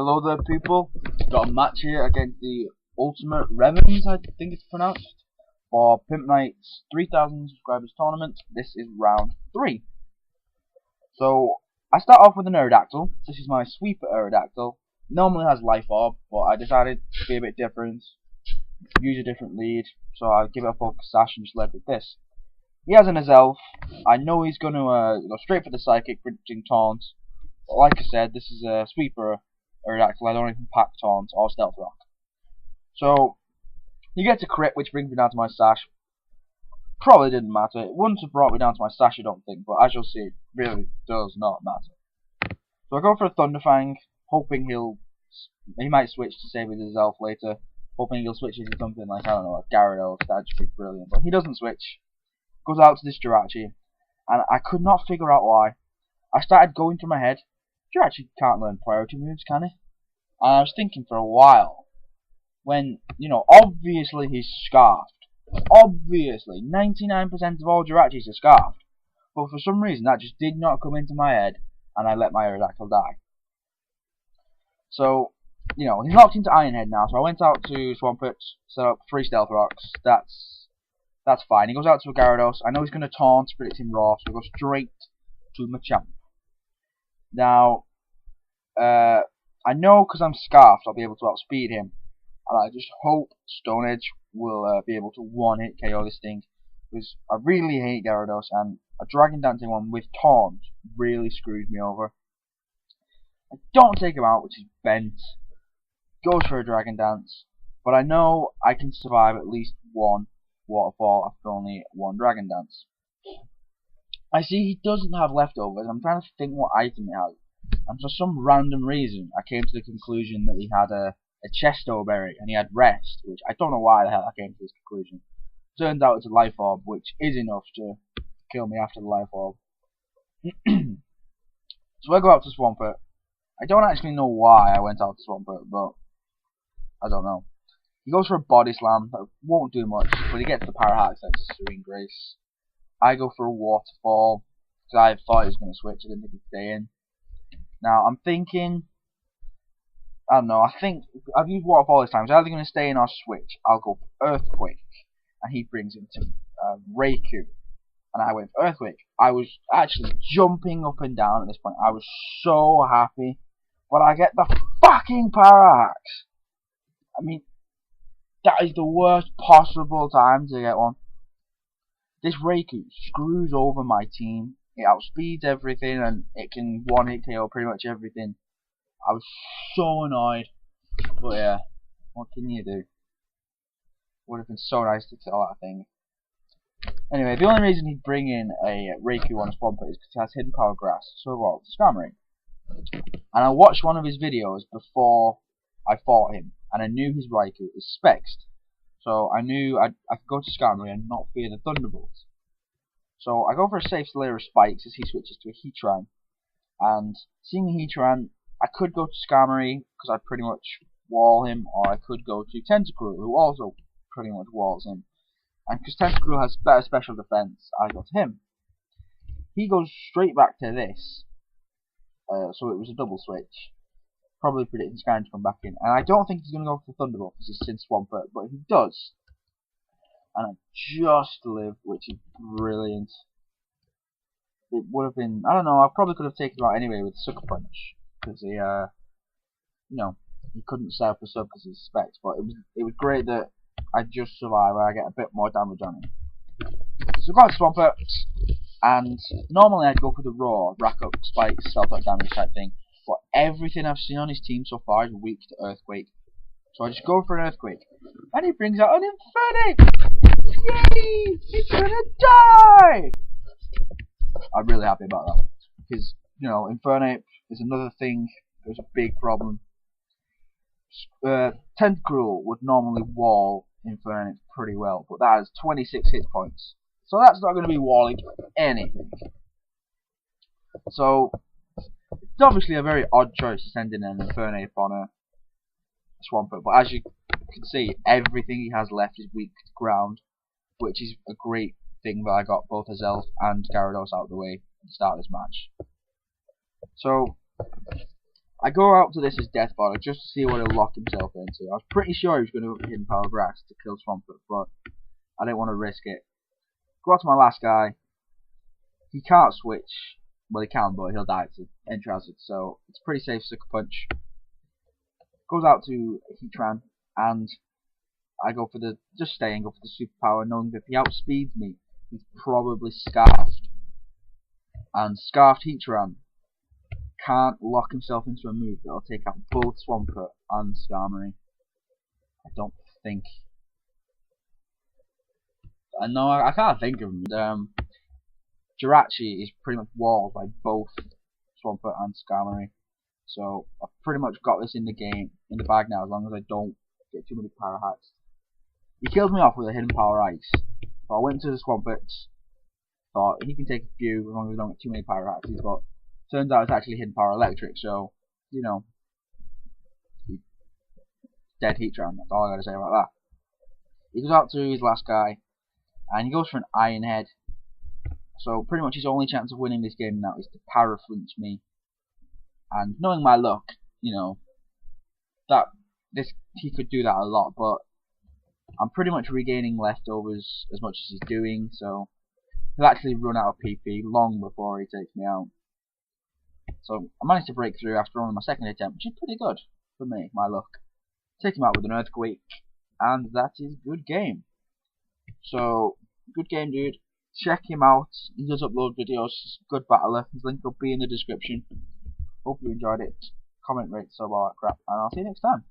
Hello there, people. Got a match here against the TheUltimateRevenant, I think it's pronounced, for pimpnite's 3,000 subscribers tournament. This is round 3. So I start off with an Aerodactyl. This is my sweeper Aerodactyl. Normally has Life Orb, but I decided to be a bit different, use a different lead, so I'll give it a focus sash and just led with this. He has an Azelf. I know he's going to go straight for the Psychic, predicting taunt. But like I said, this is a sweeper Aerodactyl. I don't even pack taunt or stealth rock. So he gets a crit, which brings me down to my stash. Probably didn't matter. It wouldn't have brought me down to my stash, I don't think. But as you'll see, it really does not matter. So I go for a Thunderfang, hoping he might switch to save his Elf later. Hoping he'll switch into something like, I don't know, a Gyarados. That'd just be brilliant. But he doesn't switch. Goes out to this Jirachi, and I could not figure out why. I started going through my head, Jirachi can't learn priority moves, can he? And I was thinking for a while, when, obviously he's scarfed. Obviously, 99% of all Jirachis are scarfed. But for some reason, that just did not come into my head, and I let my Aerodactyl die. So, he's locked into Iron Head now, so I went out to Swampert, set up 3 Stealth Rocks. That's fine. He goes out to a Gyarados. I know he's going to taunt, predict him raw, so he goes straight to Machamp. Now, I know because I'm scarfed, I'll be able to outspeed him, and I just hope Stone Edge will be able to one-hit KO this thing, because I really hate Gyarados, and a Dragon Dancing one with taunt really screws me over. I don't take him out, which is bent. Goes for a Dragon Dance, but I know I can survive at least one Waterfall after only one Dragon Dance. I see he doesn't have leftovers. I'm trying to think what item he has, and for some random reason I came to the conclusion that he had a Chesto Berry and he had Rest, which I don't know why the hell I came to this conclusion. Turns out it's a Life Orb, which is enough to kill me after the Life Orb. So I go out to Swampert. I don't actually know why I went out to Swampert, but I don't know. He goes for a Body Slam, that won't do much, but he gets the Parahax, that's a Serene Grace. I go for a Waterfall, because I thought he was going to switch, I didn't think he'd stay in. Now, I'm thinking, I don't know, I think I've used Waterfall this time, so either going to stay in or switch. I'll go for Earthquake, and he brings him to Raikou, and I went for Earthquake. I was actually jumping up and down at this point, I was so happy, but I get the fucking Parahax. I mean, that is the worst possible time to get one. This Raikou screws over my team. It outspeeds everything and it can one-hit KO pretty much everything. I was so annoyed. But yeah, what can you do? Would have been so nice to kill that thing. Anyway, the only reason he'd bring in a Raikou on a Swampert is because he has Hidden Power Grass. So what? Skarmory. And I watched one of his videos before I fought him, and I knew his Raikou is Spexed. So I knew I could go to Skarmory and not fear the Thunderbolts. So I go for a safe Slayer of Spikes as he switches to a Heatran. And seeing Heatran, I could go to Skarmory because I pretty much wall him, or I could go to Tentacruel, who also pretty much walls him. And because Tentacruel has better special defense, I go to him. He goes straight back to this. So it was a double switch. Probably predicting Skyrim to come back in. And I don't think he's going to go for Thunderbolt because he's in Swampert, but he does. And I just live, which is brilliant. It would have been, I don't know, I probably could have taken him out anyway with Sucker Punch. Because he, he couldn't set up a sub because he's Specs. But it was great that I just survived and I get a bit more damage on him. So I got Swampert, and normally I'd go for the Raw, rack up spikes, self-attack damage type thing. But everything I've seen on his team so far is weak to Earthquake. So I just go for an Earthquake. And he brings out an Infernape! Yay! He's gonna die! I'm really happy about that. Because, Infernape is another thing that's a big problem. Tentacruel would normally wall Infernape pretty well, but that has 26 hit points. So that's not going to be walling anything. So it's obviously a very odd choice to send in an Infernape on a Swampert, but as you can see, everything he has left is weak to ground, which is a great thing that I got both Azelf and Gyarados out of the way at the start of this match. So I go out to this as death bottle just to see what he'll lock himself into. I was pretty sure he was going to go for hidden power grass to kill Swampert, but I didn't want to risk it. Go out to my last guy. He can't switch. Well, he can, but he'll die to entry hazard, so it's pretty safe Sucker Punch. Goes out to Heatran, and I go for the go for the superpower, knowing that if he outspeeds me, he's probably Scarfed. And Scarfed Heatran can't lock himself into a move that'll take out both Swampert and Skarmory. I don't think. No, I can't think of him. Jirachi is pretty much walled by both Swampert and Skarmory. So I've pretty much got this in the bag now, as long as I don't get too many power hacks. He killed me off with a hidden power ice. So I went to the Swampert, thought he can take a few as long as I don't get too many power hacks, but turns out it's actually hidden power electric, so you know, dead Heatran. That's all I gotta say about that. He goes out to his last guy, and he goes for an Iron Head. So pretty much his only chance of winning this game now is to power flinch me. And knowing my luck, you know, he could do that a lot, but I'm pretty much regaining leftovers as much as he's doing, so he'll actually run out of PP long before he takes me out. So I managed to break through after only my second attempt, which is pretty good for me, my luck. Take him out with an Earthquake, and that is good game. So, good game, dude. Check him out. He does upload videos. He's a good battler. His link will be in the description. Hope you enjoyed it. Comment, rate, sub, all that crap, and I'll see you next time.